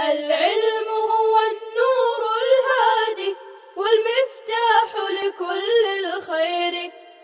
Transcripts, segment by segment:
العلم هو النور الهادي والمفتاح لكل الخير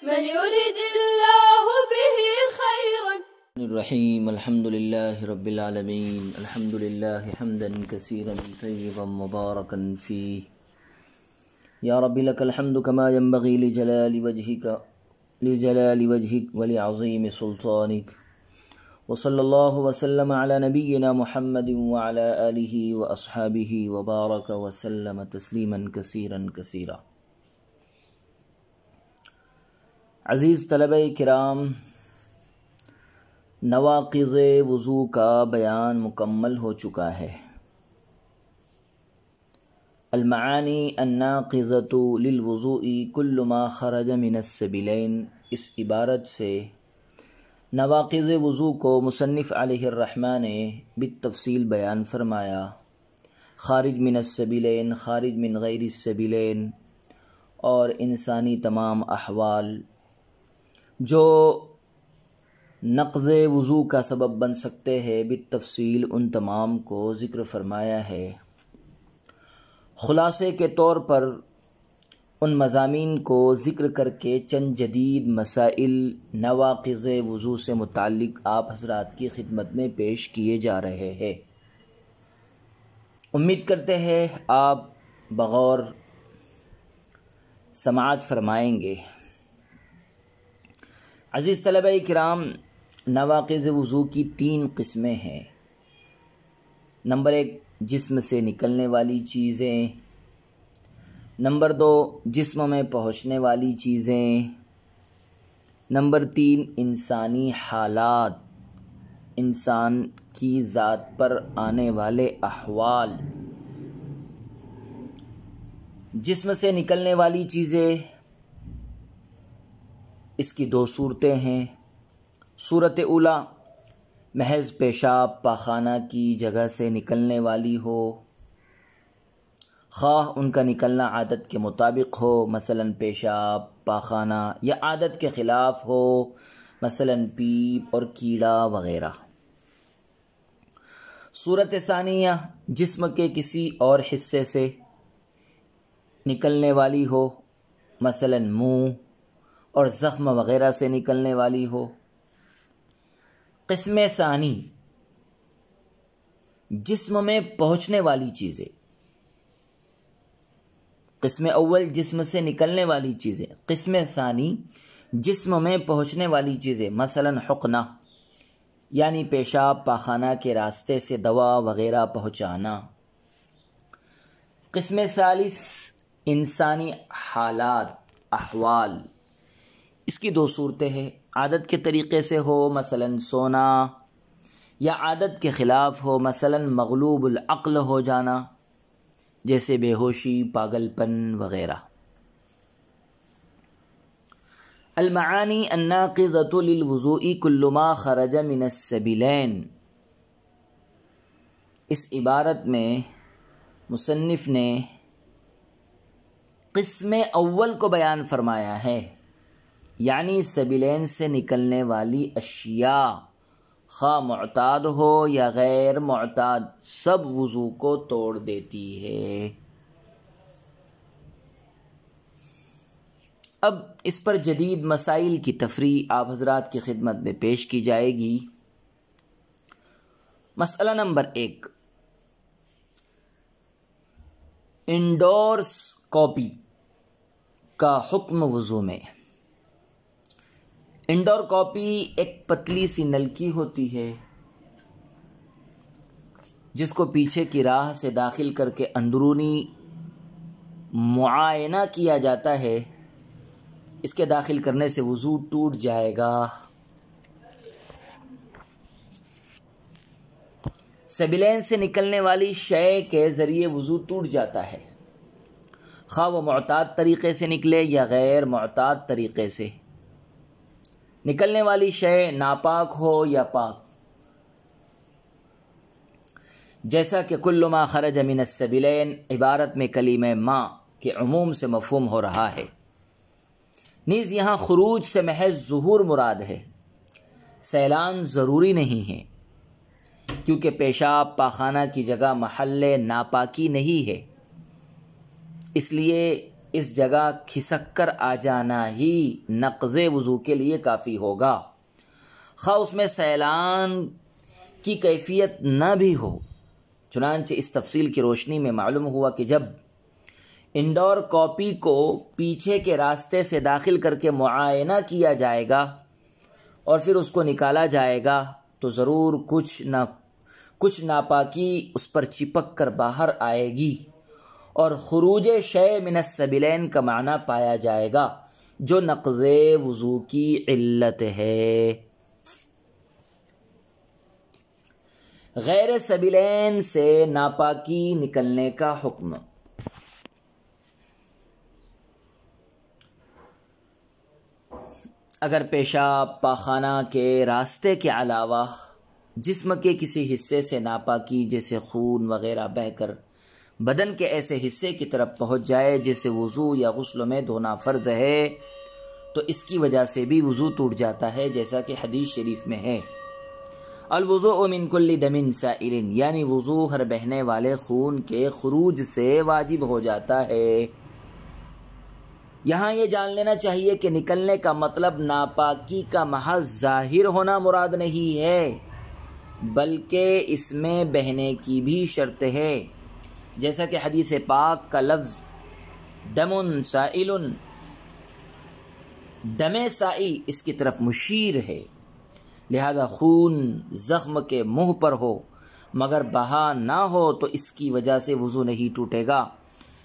من يريد الله به خيرا. الرحيم الحمد لله رب العالمين الحمد لله حمدا كثيرا طيبا مباركا فيه يا رب لك الحمد كما ينبغي لجلال وجهك ولعظيم سلطانك وصلى الله وسلم على نبينا محمد وعلى آله وأصحابه وبارك وسلم تسليما كثيرا كثيرا. عزیز طلبہ کرام، نواقض وضو کا بیان مکمل ہو چکا ہے۔ المعانی الناقضۃ للوضوء کل ما خرج من السبیلین، اس عبارت سے نواقض وضو کو مصنف علیہ الرحمہ نے بالتفصیل بیان فرمایا۔ خارج من السبیلین، خارج من غیر السبیلین، اور انسانی تمام احوال جو نقض وضو کا سبب بن سکتے ہیں، بالتفصیل ان تمام کو ذکر فرمایا ہے۔ خلاصے کے طور پر ان مضامین کو ذکر کر کے چند جدید مسائل نواقض وضو سے متعلق آپ حضرات کی خدمت میں پیش کیے جا رہے ہیں۔ امید کرتے ہیں آپ بغور سماعت فرمائیں گے۔ عزیز طلبہ کرام، نواقض وضو کی 3 قسمیں ہیں۔ نمبر 1، جسم سے نکلنے والی چیزیں۔ نمبر 2، جسم میں پہنچنے والی چیزیں۔ نمبر 3، انسانی حالات، انسان کی ذات پر آنے والے احوال۔ جسم سے نکلنے والی چیزیں، اس کی 2 صورتیں ہیں۔ صورت اولا، محض پیشاب پاخانہ کی جگہ سے نکلنے والی ہو، خواہ ان کا نکلنا عادت کے مطابق ہو، مثلا پیشاب پاخانہ، یا عادت کے خلاف ہو، مثلا پیپ اور کیڑا وغیرہ۔ صورت ثانیہ، جسم کے کسی اور حصے سے نکلنے والی ہو، مثلا منہ اور زخم وغیرہ سے نکلنے والی ہو۔ قسم ثانی، جسم میں پہنچنے والی چیزیں۔ قسم اول، جسم سے نکلنے والی چیزیں۔ قسم ثانی، جسم میں پہنچنے والی چیزیں، مثلا حقنہ، یعنی پیشاب پاخانہ کے راستے سے دوا وغیرہ پہنچانا۔ قسم ثالث، انسانی حالات، احوال۔ اس کی 2 صورتیں ہیں، عادت کے طریقے سے ہو، مثلا سونا، یا عادت کے خلاف ہو، مثلا مغلوب العقل ہو جانا، جیسے بے ہوشی، پاگل پن وغیرہ۔ المعانی الناقضۃ للوضوء کل ما خرج من السبیلین، اس عبارت میں مصنف نے قسم اول کو بیان فرمایا ہے، یعنی سبیلین سے نکلنے والی اشیاء، خواہ معتاد ہو یا غیر معتاد، سب وضو کو توڑ دیتی ہے۔ اب اس پر جدید مسائل کی تفریح آپ حضرات کی خدمت میں پیش کی جائے گی۔ مسئلہ نمبر 1، انڈورس کاپی کا حکم وضو میں۔ انڈور کاپی ایک پتلی سی نلکی ہوتی ہے جس کو پیچھے کی راہ سے داخل کر کے اندرونی معائنہ کیا جاتا ہے۔ اس کے داخل کرنے سے وضو ٹوٹ جائے گا۔ سبیلین سے نکلنے والی شے کے ذریعے وضو ٹوٹ جاتا ہے، خواہ وہ معتاد طریقے سے نکلے یا غیر معتاد طریقے سے۔ نکلنے والی شے ناپاک ہو یا پاک، جیسا کہ کل ما خرج من السبیلین عبارت میں کلمہ ما کے عموم سے مفہوم ہو رہا ہے۔ نیز یہاں خروج سے محض ظہور مراد ہے، سیلان ضروری نہیں ہے، کیونکہ پیشاب پاخانہ کی جگہ محل ناپاکی نہیں ہے، اس لیے اس جگہ کھسک کر آ جانا ہی نقض وضو کے لیے کافی ہوگا، خواہ اس میں سیلان کی کیفیت نہ بھی ہو۔ چنانچہ اس تفصیل کی روشنی میں معلوم ہوا کہ جب انڈور کاپی کو پیچھے کے راستے سے داخل کر کے معائنہ کیا جائے گا اور پھر اس کو نکالا جائے گا تو ضرور کچھ ناپاکی اس پر چپک کر باہر آئے گی اور خروج شیء من السبیلین کا معنی پایا جائے گا، جو نقض وضو کی علت ہے۔ غیر سبیلین سے ناپاکی نکلنے کا حکم۔ اگر پیشاب پاخانہ کے راستے کے علاوہ جسم کے کسی حصے سے ناپاکی جیسے خون وغیرہ بہہ کر بدن کے ایسے حصے کی طرف پہنچ جائے جیسے وضو یا غسل میں دھونا فرض ہے، تو اس کی وجہ سے بھی وضو ٹوٹ جاتا ہے، جیسا کہ حدیث شریف میں ہے، الوضوء من کل دم سائل، یعنی وضو ہر بہنے والے خون کے خروج سے واجب ہو جاتا ہے۔ یہاں یہ جان لینا چاہیے کہ نکلنے کا مطلب ناپاکی کا محض ظاہر ہونا مراد نہیں ہے، بلکہ اس میں بہنے کی بھی شرط ہے، جیسا کہ حدیث پاک کا لفظ دم سائل، دم سائل اس کی طرف مشیر ہے، لہذا خون زخم کے منہ پر ہو مگر بہا نہ ہو تو اس کی وجہ سے وضو نہیں ٹوٹے گا۔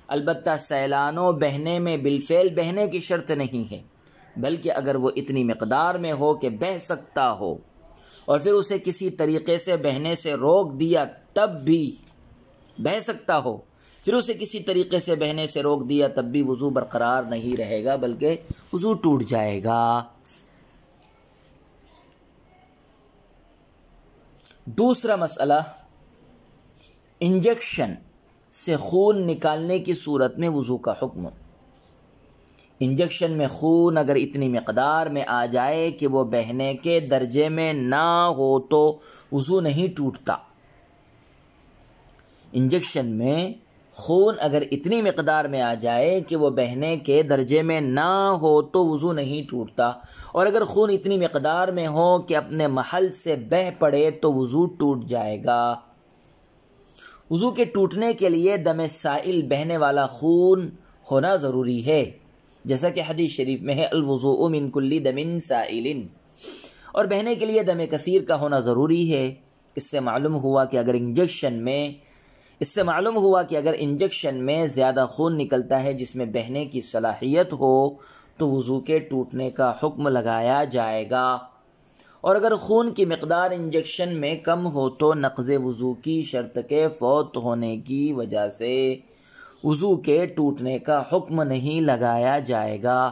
البتہ سیلانوں بہنے میں بالفعل بہنے کی شرط نہیں ہے، بلکہ اگر وہ اتنی مقدار میں ہو کہ بہہ سکتا ہو اور پھر اسے کسی طریقے سے بہنے سے روک دیا تب بھی بہہ سکتا ہو، پھر اسے کسی طریقے سے بہنے سے روک دیا تب بھی وضو برقرار نہیں رہے گا بلکہ وضو ٹوٹ جائے گا۔ دوسرا مسئلہ، انجیکشن سے خون نکالنے کی صورت میں وضو کا حکم۔ انجیکشن میں خون اگر اتنی مقدار میں آ جائے کہ وہ بہنے کے درجے میں نہ ہو تو وضو نہیں ٹوٹتا۔ انجیکشن میں خون اگر اتنی مقدار میں آ جائے کہ وہ بہنے کے درجے میں نہ ہو تو وضو نہیں ٹوٹتا، اور اگر خون اتنی مقدار میں ہو کہ اپنے محل سے بہہ پڑے تو وضو ٹوٹ جائے گا۔ وضو کے ٹوٹنے کے لیے دم سائل بہنے والا خون ہونا ضروری ہے، جیسا کہ حدیث شریف میں ہے الوضوء من کل دم سائل، اور بہنے کے لیے دم کثیر کا ہونا ضروری ہے۔ اس سے معلوم ہوا کہ اگر انجیکشن میں زیادہ خون نکلتا ہے جس میں بہنے کی صلاحیت ہو تو وضو کے ٹوٹنے کا حکم لگایا جائے گا، اور اگر خون کی مقدار انجیکشن میں کم ہو تو نقض وضو کی شرط کے فوت ہونے کی وجہ سے وضو کے ٹوٹنے کا حکم نہیں لگایا جائے گا۔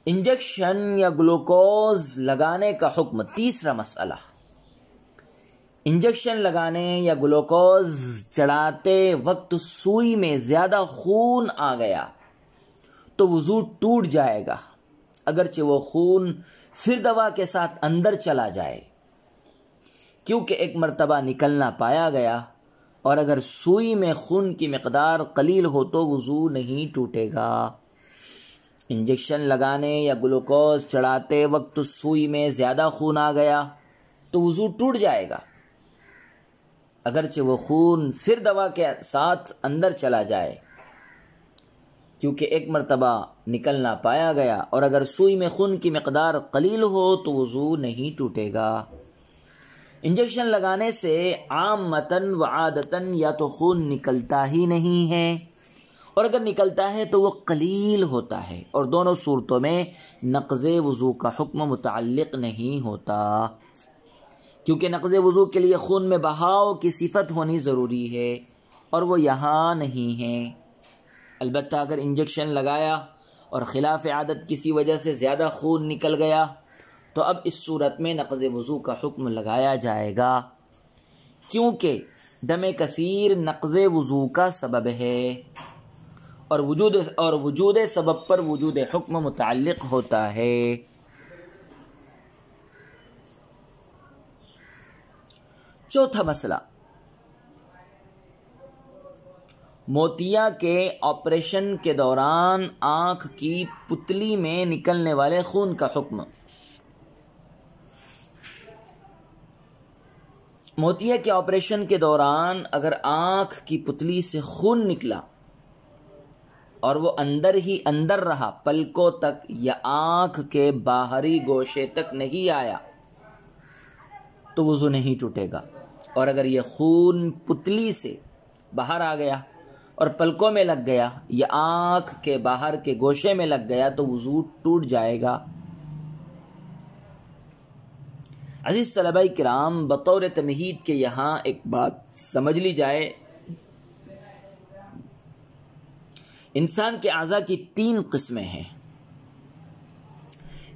انجیکشن یا گلوکوز لگانے کا حکم۔ تیسرا مسئلہ، انجیکشن لگانے یا گلوکوز چڑھاتے وقت سوئی میں زیادہ خون آ گیا تو وضو ٹوٹ جائے گا، اگرچہ وہ خون پھر دوا کے ساتھ اندر چلا جائے، کیونکہ ایک مرتبہ نکلنا پایا گیا، اور اگر سوئی میں خون کی مقدار قلیل ہو تو وضو نہیں ٹوٹے گا۔ انجیکشن لگانے یا گلوکوز چڑھاتے وقت سوئی میں زیادہ خون آ گیا تو وضو ٹوٹ جائے گا، اگرچہ وہ خون پھر دوا کے ساتھ اندر چلا جائے، کیونکہ ایک مرتبہ نکلنا پایا گیا، اور اگر سوئی میں خون کی مقدار قلیل ہو تو وضو نہیں ٹوٹے گا۔ انجیکشن لگانے سے عامتاً و عادتاً یا تو خون نکلتا ہی نہیں ہے، اور اگر نکلتا ہے تو وہ قلیل ہوتا ہے، اور دونوں صورتوں میں نقض وضو کا حکم متعلق نہیں ہوتا، کیونکہ نقض وضو کے لیے خون میں بہاؤ کی صفت ہونی ضروری ہے اور وہ یہاں نہیں ہے۔ البتہ اگر انجیکشن لگایا اور خلاف عادت کسی وجہ سے زیادہ خون نکل گیا تو اب اس صورت میں نقض وضو کا حکم لگایا جائے گا، کیونکہ دم کثیر نقض وضو کا سبب ہے، اور وجود سبب پر وجود حکم متعلق ہوتا ہے۔ چوتھا مسئلہ، موتیا کے آپریشن کے دوران آنکھ کی پتلی میں نکلنے والے خون کا حکم۔ موتیا کے آپریشن کے دوران اگر آنکھ کی پتلی سے خون نکلا اور وہ اندر ہی اندر رہا، پلکوں تک یا آنکھ کے باہری گوشے تک نہیں آیا، تو وضو نہیں ٹوٹے گا۔ اور اگر یہ خون پتلی سے باہر آ گیا اور پلکوں میں لگ گیا یا آنکھ کے باہر کے گوشے میں لگ گیا تو وضو ٹوٹ جائے گا۔ عزیز طلباء کرام، بطور تمہید کے یہاں ایک بات سمجھ لی جائے، انسان کے اعضاء کی 3 قسمیں ہیں۔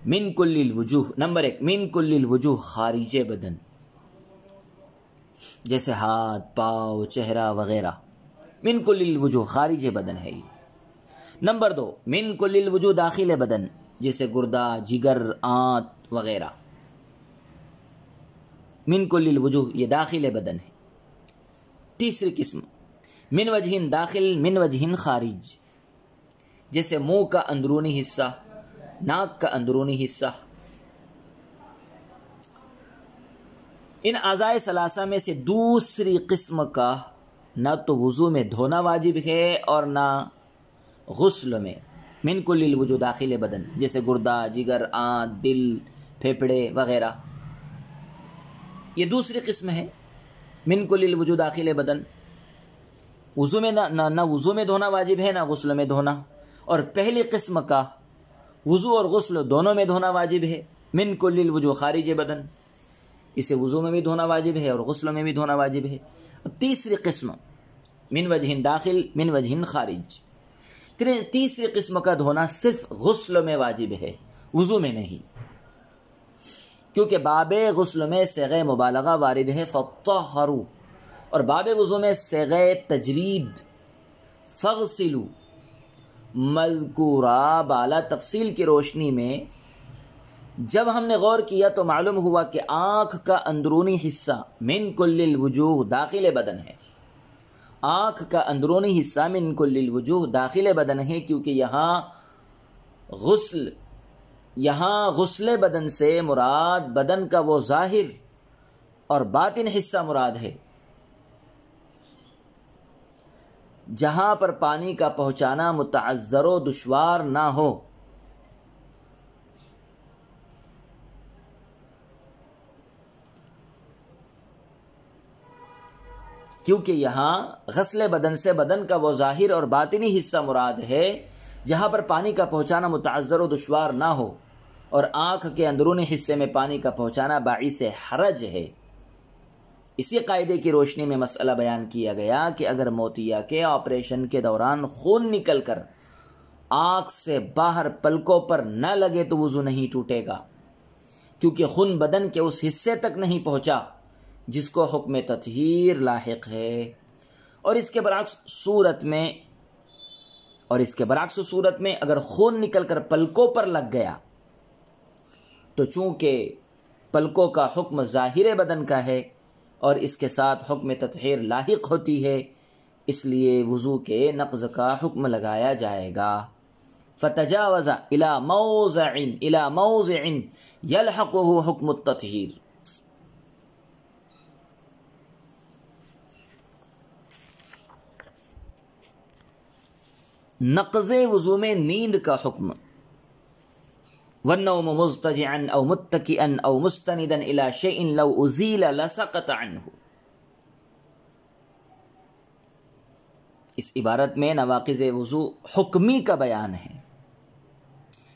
من کل الوجوہ، نمبر 1، من کل الوجوہ، خارج بدن، جیسے ہاتھ، پاؤں، چہرہ وغیرہ، من کل الوجوہ خارج بدن ہے یہ۔ نمبر 2، من کل الوجوہ داخل بدن، جیسے گردہ، جگر، آنت وغیرہ، من کل الوجوہ یہ داخل بدن ہے۔ تیسری قسم، من وجہ داخل من وجہ خارج، جیسے منہ کا اندرونی حصہ، ناک کا اندرونی حصہ۔ ان اعضاء ثلاثہ میں سے دوسری قسم کا نہ تو وضو میں دھونا واجب ہے اور نہ غسل میں، من کل الوجوہ داخل بدن، جیسے گردہ، جگر، آنت، دل، پھیپھڑے وغیرہ، یہ دوسری قسم ہے من کل الوجوہ داخل بدن۔ وضو میں نہ وضو میں دھونا واجب ہے نہ غسل میں دھونا۔ اور پہلی قسم کا وضو اور غسل دونوں میں دھونا واجب ہے، من کل الوجوہ خارج بدن، اسے وضو میں بھی دھونا واجب ہے اور غسل میں بھی دھونا واجب ہے۔ تیسری قسم، من وجہ داخل من وجہ خارج، تیسری قسم کا دھونا صرف غسل میں واجب ہے، وضو میں نہیں، کیونکہ باب غسل میں صیغہ مبالغہ وارد ہے فطہروا، اور باب وضو میں صیغہ تجرید فاغسلوا مذکورہ بالا تفصیل کی روشنی میں جب ہم نے غور کیا تو معلوم ہوا کہ آنکھ کا اندرونی حصہ من کل الوجوہ داخل بدن ہے۔ آنکھ کا اندرونی حصہ من کل الوجوہ داخل بدن ہے، کیونکہ یہاں غسل بدن سے مراد بدن کا وہ ظاہر اور باطن حصہ مراد ہے جہاں پر پانی کا پہنچانا متعذر و دشوار نہ ہو۔ کیونکہ یہاں غسل بدن سے بدن کا وہ ظاہر اور باطنی حصہ مراد ہے جہاں پر پانی کا پہنچانا متعذر و دشوار نہ ہو، اور آنکھ کے اندرونی حصے میں پانی کا پہنچانا باعث حرج ہے۔ اسی قاعدے کی روشنی میں مسئلہ بیان کیا گیا کہ اگر موتیا کے آپریشن کے دوران خون نکل کر آنکھ سے باہر پلکوں پر نہ لگے تو وضو نہیں ٹوٹے گا، کیونکہ خون بدن کے اس حصے تک نہیں پہنچا جس کو حکم تطہیر لاحق ہے۔ اور اس کے برعکس صورت میں اگر خون نکل کر پلکوں پر لگ گیا تو چونکہ پلکوں کا حکم ظاہر بدن کا ہے اور اس کے ساتھ حکم تطہیر لاحق ہوتی ہے، اس لیے وضو کے نقض کا حکم لگایا جائے گا۔ فتجاوز الى موضع يلحقه حکم التطہیر۔ نقض وضو میں نیند کا حکم، والنوم مضطجعا او متکئا او مستندا الى شيء لو ازیل لسقط عنه۔ اس عبارت میں نواقض وضو حکمی کا بیان ہے،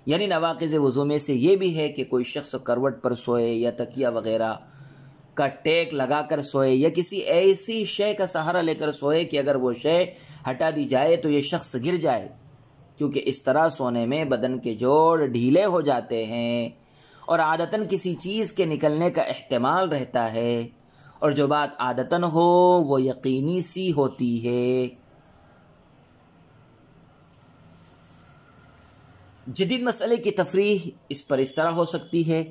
یعنی نواقض وضو میں سے یہ بھی ہے کہ کوئی شخص کروٹ پر سوئے یا تکیہ وغیرہ کا ٹیک لگا کر سوئے یا کسی ایسی شے کا سہارا لے کر سوئے کہ اگر وہ شے ہٹا دی جائے تو یہ شخص گر جائے، کیونکہ اس طرح سونے میں بدن کے جوڑ ڈھیلے ہو جاتے ہیں اور عادتاً کسی چیز کے نکلنے کا احتمال رہتا ہے، اور جو بات عادتاً ہو وہ یقینی سی ہوتی ہے۔ جدید مسئلے کی تفریح اس پر اس طرح ہو سکتی ہے: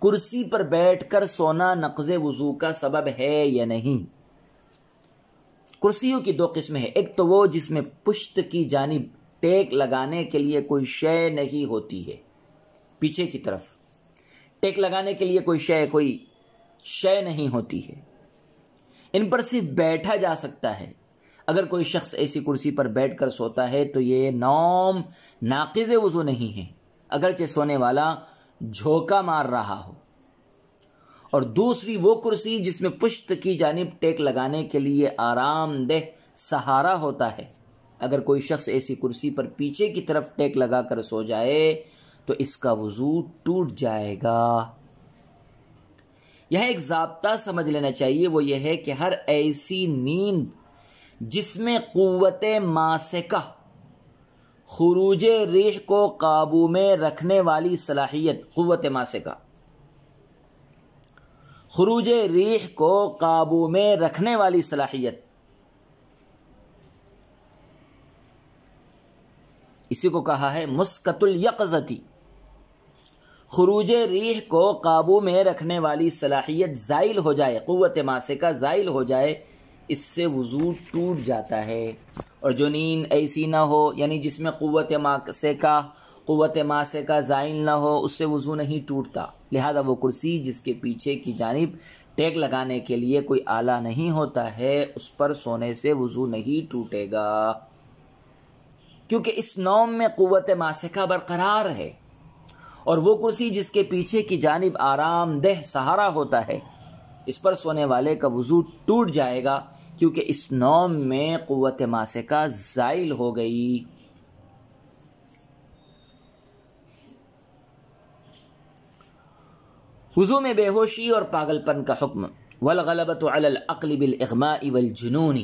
کرسی پر بیٹھ کر سونا نقض وضو کا سبب ہے یا نہیں؟ کرسیوں کی دو قسمیں ہیں، ایک تو وہ جس میں پشت کی جانب ٹیک لگانے کے لیے کوئی شے نہیں ہوتی ہے، پیچھے کی طرف ٹیک لگانے کے لیے کوئی شے نہیں ہوتی ہے، ان پر صرف بیٹھا جا سکتا ہے۔ اگر کوئی شخص ایسی کرسی پر بیٹھ کر سوتا ہے تو یہ نوم ناقض وضو نہیں ہے، اگرچہ سونے والا جھونکا مار رہا ہو۔ اور دوسری وہ کرسی جس میں پشت کی جانب ٹیک لگانے کے لیے آرام دہ سہارا ہوتا ہے، اگر کوئی شخص ایسی کرسی پر پیچھے کی طرف ٹیک لگا کر سو جائے تو اس کا وضو ٹوٹ جائے گا۔ یہاں ایک ضابطہ سمجھ لینا چاہیے، وہ یہ ہے کہ ہر ایسی نیند جس میں قوت ماسکہ خروج ریح کو قابو میں رکھنے والی صلاحیت، قوت ماسکہ خروج ریح کو قابو میں رکھنے والی صلاحیت، اسی کو کہا ہے مسکت الیقظتی، خروج ریح کو قابو میں رکھنے والی صلاحیت زائل ہو جائے، قوت ماسکہ زائل ہو جائے، اس سے وضو ٹوٹ جاتا ہے۔ اور جو نیند ایسی نہ ہو، یعنی جس میں قوت ماسکہ زائل نہ ہو، اس سے وضو نہیں ٹوٹتا۔ لہذا وہ کرسی جس کے پیچھے کی جانب ٹیک لگانے کے لیے کوئی آلہ نہیں ہوتا ہے، اس پر سونے سے وضو نہیں ٹوٹے گا، کیونکہ اس نوم میں قوت ماسکہ برقرار ہے۔ اور وہ کرسی جس کے پیچھے کی جانب آرام دہ سہارا ہوتا ہے، اس پر سونے والے کا وضو ٹوٹ جائے گا، کیونکہ اس نوم میں قوت ماسکہ زائل ہو گئی۔ وضو میں بے ہوشی اور پاگل پن کا حکم۔ والغلبۃ علی العقل بالاغماء والجنون،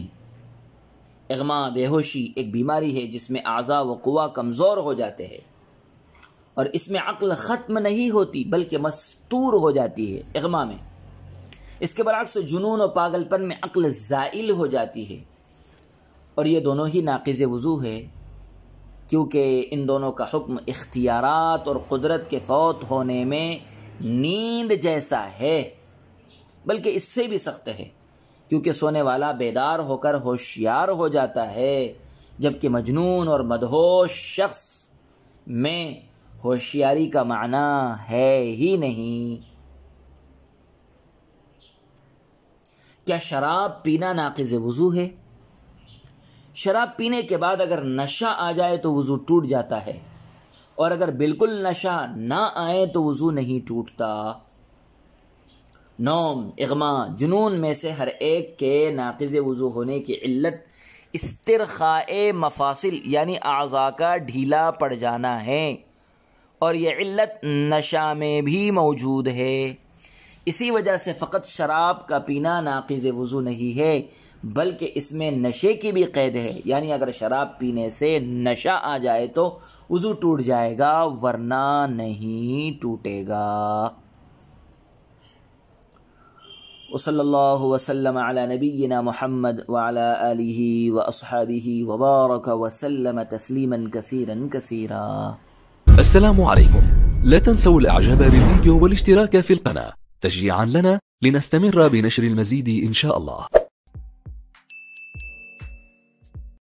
اغماء بے ہوشی ایک بیماری ہے جس میں اعضاء و قوا کمزور ہو جاتے ہیں، اور اس میں عقل ختم نہیں ہوتی بلکہ مستور ہو جاتی ہے اغماء میں۔ اس کے برعکس جنون و پاگل پن میں عقل زائل ہو جاتی ہے، اور یہ دونوں ہی ناقض وضو ہے، کیونکہ ان دونوں کا حکم اختیارات اور قدرت کے فوت ہونے میں نیند جیسا ہے، بلکہ اس سے بھی سخت ہے، کیونکہ سونے والا بیدار ہو کر ہوشیار ہو جاتا ہے، جبکہ مجنون اور مدہوش شخص میں ہوشیاری کا معنی ہے ہی نہیں۔ کیا شراب پینا ناقض وضو ہے؟ شراب پینے کے بعد اگر نشہ آ جائے تو وضو ٹوٹ جاتا ہے، اور اگر بالکل نشہ نہ آئے تو وضو نہیں ٹوٹتا۔ نوم، اغماء، جنون میں سے ہر ایک کے ناقض وضو ہونے کی علت استرخاء مفاصل یعنی اعضاء کا ڈھیلا پڑ جانا ہے، اور یہ علت نشہ میں بھی موجود ہے۔ اسی وجہ سے فقط شراب کا پینا ناقض وضو نہیں ہے، بلکہ اس میں نشے کی بھی قید ہے، یعنی اگر شراب پینے سے نشہ آ جائے تو وضو ٹوٹ جائے گا، ورنہ نہیں ٹوٹے گا۔ وصلی اللہ وسلم علی نبینا محمد وعلی آلہ واصحابہ وبارک وسلم تسلیما کثیرا کثیرا۔ السلام عليكم، لا تنسوا الاعجاب بالفيديو والاشتراك في القناة تشجيعا لنا لنستمر بنشر المزيد إن شاء الله.